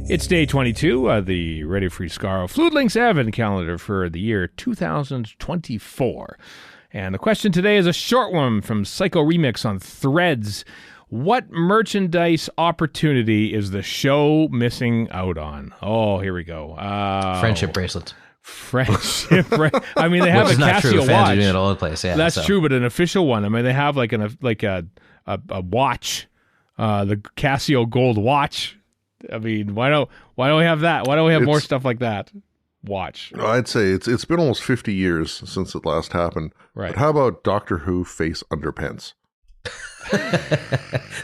It's day 22 of the Radio Free Skaro Fluid Links Advent calendar for the year 2024. And the question today is a short one from Psycho Remix on Threads. What merchandise opportunity is the show missing out on? Oh, here we go. Friendship bracelets. Friendship. I mean, they have a Casio true. Fans watch. are doing it all over the place. Yeah, That's true, but an official one. I mean, they have like a watch, the Casio gold watch. I mean, why don't we have that? Why don't we have more stuff like that? Watch. I'd say it's been almost 50 years since it last happened. Right. But how about Doctor Who face underpants?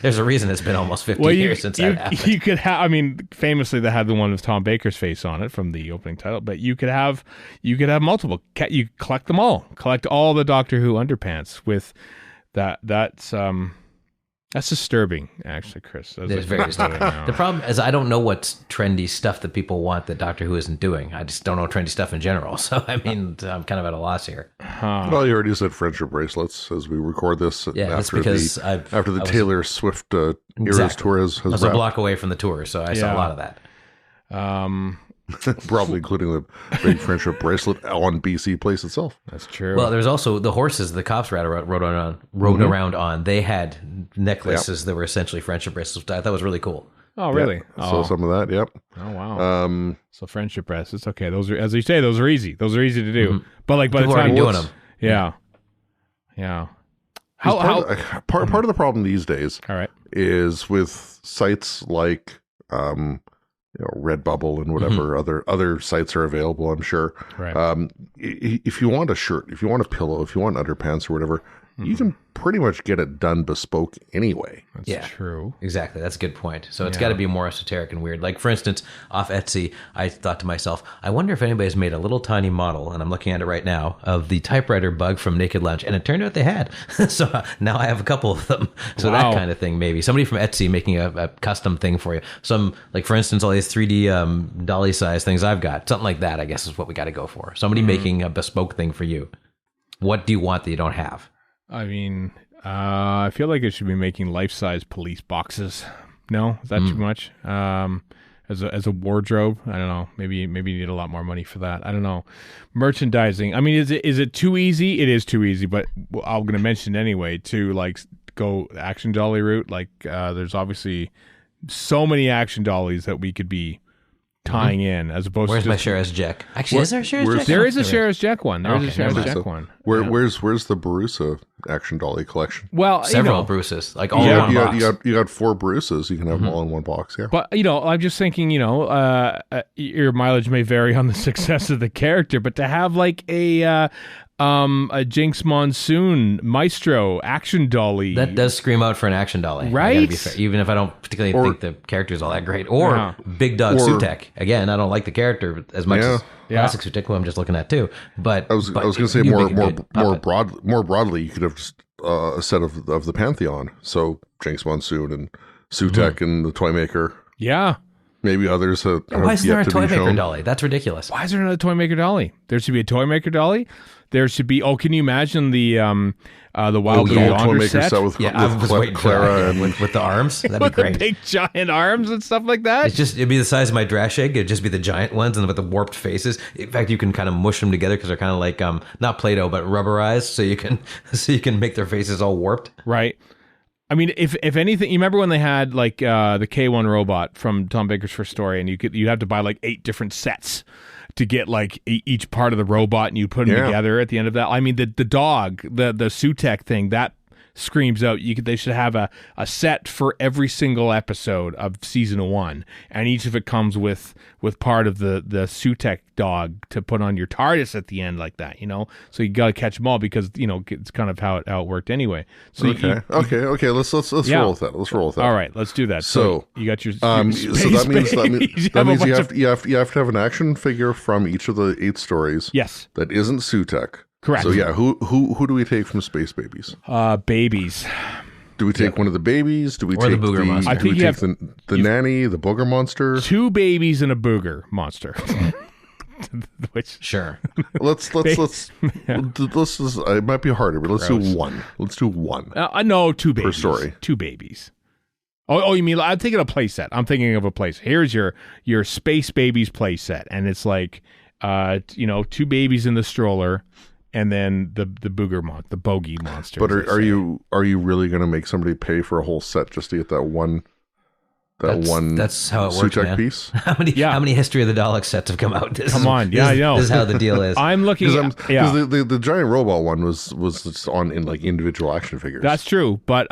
There's a reason it's been almost 50 years since that happened. You could have, I mean, famously they had the one with Tom Baker's face on it from the opening title, but you could have multiple. You collect them all. Collect all the Doctor Who underpants with that. That's disturbing, actually, Chris. It's very disturbing. The problem is I don't know what's trendy stuff that people want that Doctor Who isn't doing. I just don't know trendy stuff in general. So, I mean, I'm kind of at a loss here. Well, you already said friendship bracelets as we record this. Yeah, that's because after the Taylor Swift Eras tour has I was a block away from the tour, so I saw a lot of that. Probably including the big friendship bracelet on BC Place itself. That's true. Well, there's also the horses the cops rode around on. They had necklaces that were essentially friendship bracelets. I thought it was really cool. Oh, really? Yeah. So some of that, yep. Oh, wow. So friendship bracelets. Okay, those are, as you say, those are easy. Those are easy to do. Mm-hmm. But like by people the time doing them, yeah. Part of the problem these days, all right, is with sites like Redbubble and whatever other sites are available, I'm sure. Right. If you want a shirt, if you want a pillow, if you want underpants or whatever, you can pretty much get it done bespoke anyway. That's true. Exactly. That's a good point. So it's got to be more esoteric and weird. Like, for instance, off Etsy, I thought to myself, I wonder if anybody's made a little tiny model, and I'm looking at it right now, of the typewriter bug from Naked Lunch. And it turned out they had. So now I have a couple of them. So that kind of thing, maybe. Somebody from Etsy making a custom thing for you. Some, like, for instance, all these 3D dolly size things I've got. Something like that, I guess, is what we got to go for. Somebody making a bespoke thing for you. What do you want that you don't have? I mean, I feel like it should be making life-size police boxes. No, is that too much? As a wardrobe, I don't know. Maybe you need a lot more money for that. I don't know. Merchandising. I mean, is it too easy? It is too easy, but I'm going to mention anyway to like go action dolly route. Like, there's obviously so many action dollies that we could be tying in, as opposed Where's to my Sheriff's Jack? Actually, is there a Sheriff's Jack? There is a Sheriff's Jack one. There is a Sheriff's Jack one. Where's the Barusa action dolly collection? Well, several Bruces, like all in one box. You got 4 Bruces. You can have them all in one box. Yeah, but I'm just thinking, your mileage may vary on the success of the character, but to have like a Jinx Monsoon Maestro action dolly, that does scream out for an action dolly, right? Even if I don't particularly think the character is all that great. Or Big Dog Sutek. Again, I don't like the character as much as classic Sutek, who I'm just looking at too. But I was going to say more broadly, you could have just a set of the Pantheon. So Jinx Monsoon and Sutek and the Toymaker. Yeah. Maybe others have Why isn't there a Toymaker Toymaker dolly? That's ridiculous. Why is there not a Toymaker dolly? There should be a Toymaker dolly. There should be. Oh, can you imagine the Wild Bill Yonder set? With I was waiting Clara and with the arms. That'd with be great. The big giant arms and stuff like that. It'd be the size of my trash egg. It'd just be the giant ones and with the warped faces. In fact, you can kind of mush them together because they're kind of like not Play-Doh but rubberized, so you can make their faces all warped. Right. I mean, if anything, you remember when they had like the K1 robot from Tom Baker's first story, and you have to buy like 8 different sets to get like each part of the robot, and you put them together at the end of that. I mean, the dog, the Sutek thing, that screams out. They should have a set for every single episode of season 1, and each of it comes with part of the Sutek dog to put on your TARDIS at the end, like that. So you got to catch them all because it's kind of how it worked anyway. So okay. Let's roll with that. Let's roll with that. All right, let's do that. So you got your so that means you have to have an action figure from each of the 8 stories. Yes, that isn't Sutek. Correct. So yeah, who do we take from Space Babies? Babies. Do we take one of the babies? Do we take the booger monster? I think you have the nanny, the booger monster? 2 babies and a booger monster. Which sure. Let's it might be harder, but let's do one. Let's do one. No, 2 babies. Per story. 2 babies. Oh, you mean I'm thinking of a play set. I'm thinking of a place. Here's your Space Babies play set, and it's like, 2 babies in the stroller, and then the bogey monster. But are you really going to make somebody pay for a whole set just to get that one? That's how it works, man. Piece. How many History of the Daleks sets have come out? I know. This is how the deal is. I'm looking because the giant robot one was just on in like individual action figures. That's true, but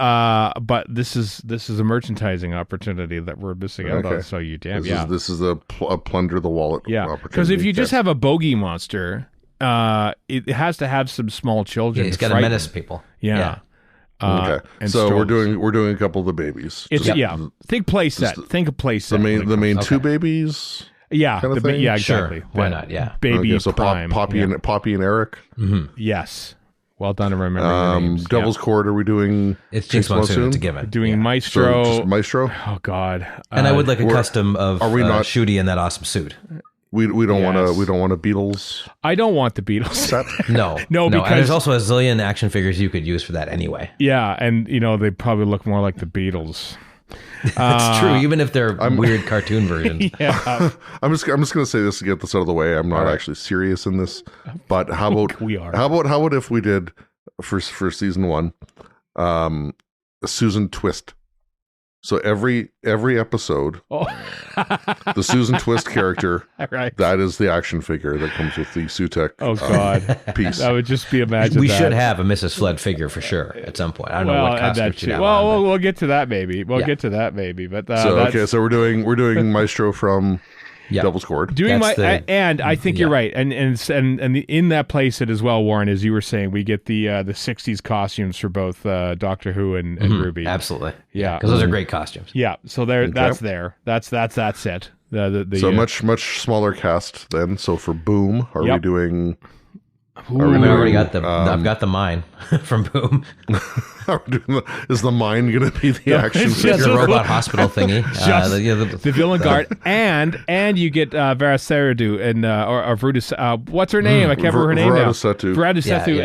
this is a merchandising opportunity that we're missing out on. So this is a plunder the wallet. Opportunity. Because if you just have a bogey monster, it has to have some small children. It's got to menace people. Yeah. Okay, so strollers. we're doing a couple of the babies. Think play set. Think of play set. The main 2 babies. Yeah, kind of thing? exactly. Sure. Why not? Yeah, baby. So Prime. Poppy and Eric. Mm-hmm. Yes, well done in remembering their names. Devil's Court. Are we doing? It's Jinx Monsoon. It's a given. Doing Maestro. So just Maestro. Oh God. And I would like a custom of Shooty in that awesome suit. We don't want a Beatles. I don't want the Beatles set. No, because and there's also a zillion action figures you could use for that anyway. Yeah, and they probably look more like the Beatles. That's true, even if they're weird cartoon versions. Yeah. I'm just gonna say this to get this out of the way. I'm not actually serious in this, but how about we are? How about if we did for season 1, a Susan Twist. So every episode, the Susan Twist character, right. That is the action figure that comes with the Sutek piece. That would just be We should have a Mrs. Flood figure for sure at some point. I don't know what costume she'd have on, we'll get to that maybe. But so we're doing Maestro from Devil's Court. And I think you're right. And in that playset as well, Warren, as you were saying, we get the 60s costumes for both Doctor Who and Ruby. Absolutely. Yeah. Because those are great costumes. Yeah. So that's there. That's that set. So much smaller cast then. So for Boom, are we doing? We already got I've got the mine from Boom. Is the mine going to be the action figure? The robot hospital thingy. The villain guard, and you get Vera Seradu and or Brutus. What's her name? I can't remember her name now. Verada Setu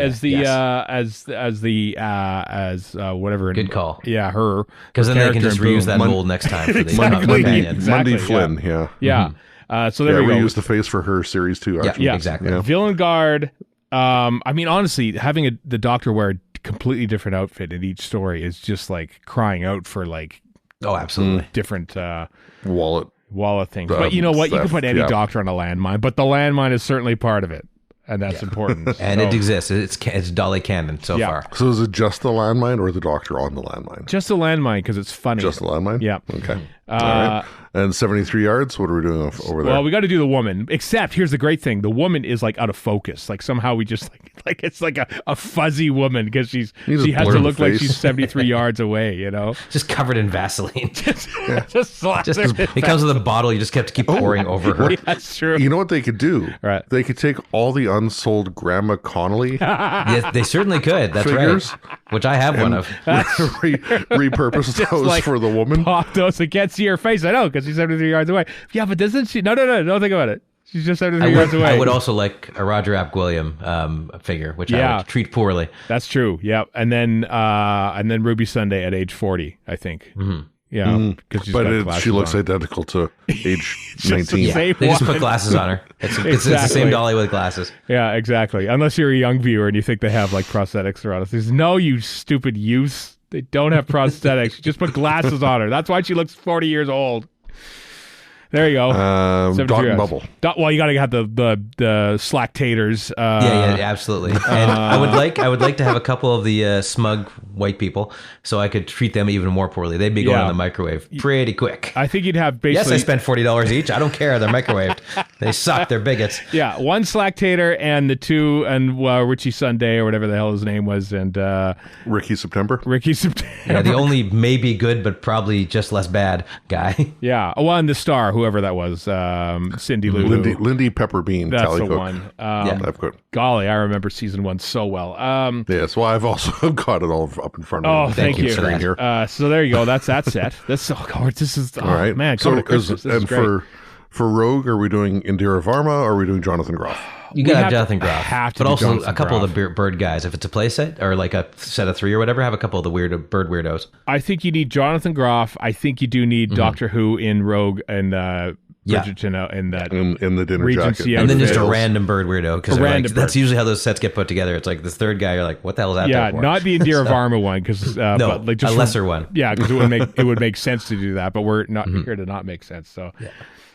as whatever. Good call. Yeah, her. Because then they can just reuse that mold next time for the companions. Monday Flynn. Yeah. Yeah. So there we go. We used the face for her series too. Actually. Yeah, exactly. Yeah. Villain guard. I mean, honestly, having the Doctor wear a completely different outfit in each story is just like crying out for like, absolutely different wallet things. But you know what? You can put any Doctor on a landmine, but the landmine is certainly part of it, and that's important. And it exists. It's Dolly canon so far. So is it just the landmine or the Doctor on the landmine? Just the landmine because it's funny. Just the landmine. Yeah. Okay. All right. And 73 yards, what are we doing over there? Well, we got to do the woman. Except, here's the great thing. The woman is like out of focus. Like somehow we just like it's like a fuzzy woman because she has to look like she's 73 yards away, Just covered in Vaseline. Just it comes with a bottle. You just have to keep pouring over her. Yeah, that's true. You know what they could do? Right. They could take all the unsold Grandma Connolly yes, they certainly could. That's figures, right. Which I have one of. repurpose those for the woman. Pop those against your face. I know, because she's 73 yards away. Yeah, but doesn't she? No, don't think about it. She's just 73 yards away. I would also like a Roger Ap William figure, which I would treat poorly. That's true. Yeah, and then Ruby Sunday at age 40, I think. Mm-hmm. Yeah, but she looks identical to age 19. They just put glasses on her. It's the same dolly with glasses. Yeah, exactly. Unless you're a young viewer and you think they have like prosthetics around us. No, you stupid youths. They don't have prosthetics. Just put glasses on her. That's why she looks 40 years old. There you go. Dot and Bubble. Well, you got to have the slack taters. Yeah, absolutely. And I would like to have a couple of the smug white people, so I could treat them even more poorly. They'd be going in the microwave pretty quick. I think you'd have basically. Yes, I spent $40 each. I don't care. They're microwaved. They suck. They're bigots. Yeah, one slack tater and the two and Richie Sunday or whatever the hell his name was, and Ricky September. Yeah, the only maybe good but probably just less bad guy. Yeah, well, and the star. Whoever that was, Cindy Lou. Lindy Pepperbean. That's Tally the Cook. one. I've got. Golly, I remember season 1 so well. Yes, well, I've also got it all up in front of me. Oh, thank you. Screen here. So there you go. That's that set. This is all right, man. So Christmas. This is great. for Rogue, are we doing Indira Varma or are we doing Jonathan Groff? You gotta have Jonathan Groff, but also Jonathan a couple Groff. Of the bird guys. If it's a play set or like a set of 3 or whatever, have a couple of the bird weirdos. I think you need Jonathan Groff. I think you do need Doctor Who in Rogue and Bridgerton in that in the dinner Regency jacket, and then just a random bird weirdo because like, that's usually how those sets get put together. It's like this third guy, you're like, what the hell is that? Yeah, not the Indira Varma one because no, but like just a lesser one. Yeah, because it would make sense to do that, but we're not here to not make sense. So. Yeah.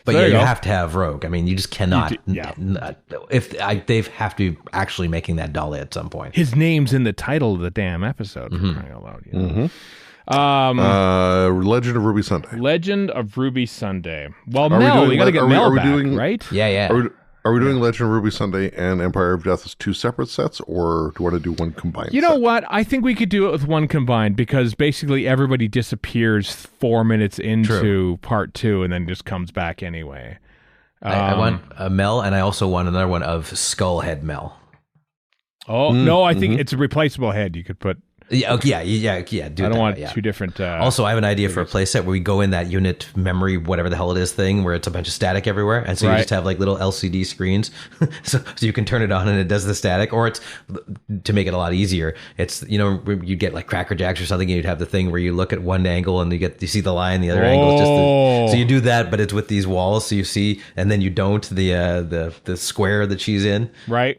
But you have to have Rogue. I mean, you just cannot. They have to be actually making that dolly at some point. His name's in the title of the damn episode. For crying out loud, you know? Legend of Ruby Sunday. Legend of Ruby Sunday. Well, Mel, we got to get Mel back, right? Yeah. Are we doing Legend of Ruby Sunday and Empire of Death as 2 separate sets, or do you want to do one combined? You know what? I think we could do it with one combined because basically everybody disappears 4 minutes into part 2 and then just comes back anyway. I want a Mel, and I also want another one of Skullhead Mel. Oh, no, I think it's a replaceable head you could put. Yeah. Do I don't want 2 different. Also, I have an idea for a playset where we go in that unit memory, whatever the hell it is thing, where it's a bunch of static everywhere, and so you just have like little LCD screens, so you can turn it on and it does the static. Or it's to make it a lot easier. It's you get like Cracker Jacks or something, and you'd have the thing where you look at one angle and you see the line, the other angle is just so you do that, but it's with these walls, so you see, and then you don't the square that she's in. Right.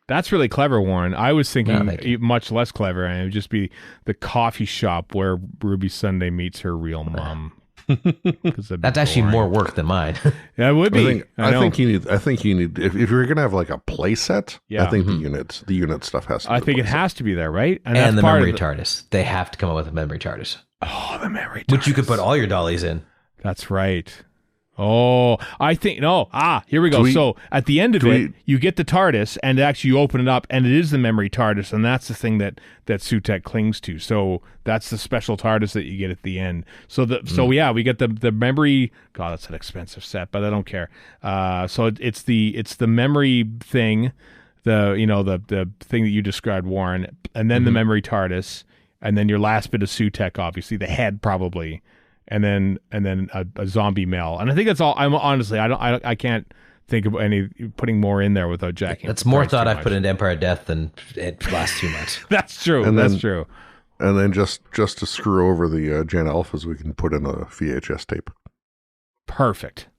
That's really clever, Warren. I was thinking much less clever, and it would just be the coffee shop where Ruby Sunday meets her real mom. That's actually more work than mine. Yeah, it would be. I think you need if you're gonna have like a play set, I think the unit stuff has to be. I think it has to be there, right? And the memory TARDIS. They have to come up with a memory TARDIS. Oh, the memory TARDIS. Which you could put all your dollies in. That's right. Oh, I think here we go. So at the end of it, you get the TARDIS, and actually you open it up, and it is the memory TARDIS, and that's the thing that Sutek clings to. So that's the special TARDIS that you get at the end. So we get the memory. God, that's an expensive set, but I don't care. So it's the memory thing, the thing that you described, Warren, and then the memory TARDIS, and then your last bit of Sutek, obviously the head probably. And then a zombie Mel, and I think that's all. I can't think of any putting more in there without jacking. That's more thought I've put into Empire of Death than it lasts 2 months. That's true. That's true. And then just to screw over the Gen Alphas, we can put in a VHS tape. Perfect.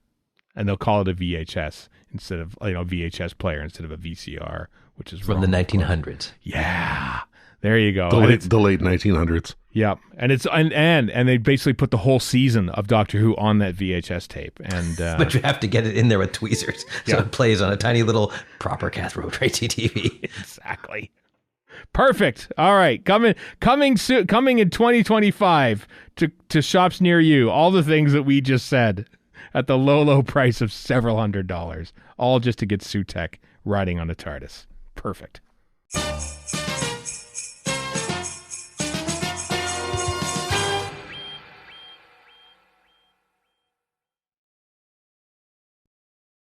And they'll call it a VHS instead of VHS player instead of a VCR, which is from the 1900s. Yeah. There you go. The late 1900s. Yeah, and it's and they basically put the whole season of Doctor Who on that VHS tape, and but you have to get it in there with tweezers, so it plays on a tiny little proper cathode ray TV. Exactly. Perfect. All right, coming soon, coming in 2025 to shops near you. All the things that we just said at the low price of several $100s, all just to get Sutek riding on a TARDIS. Perfect.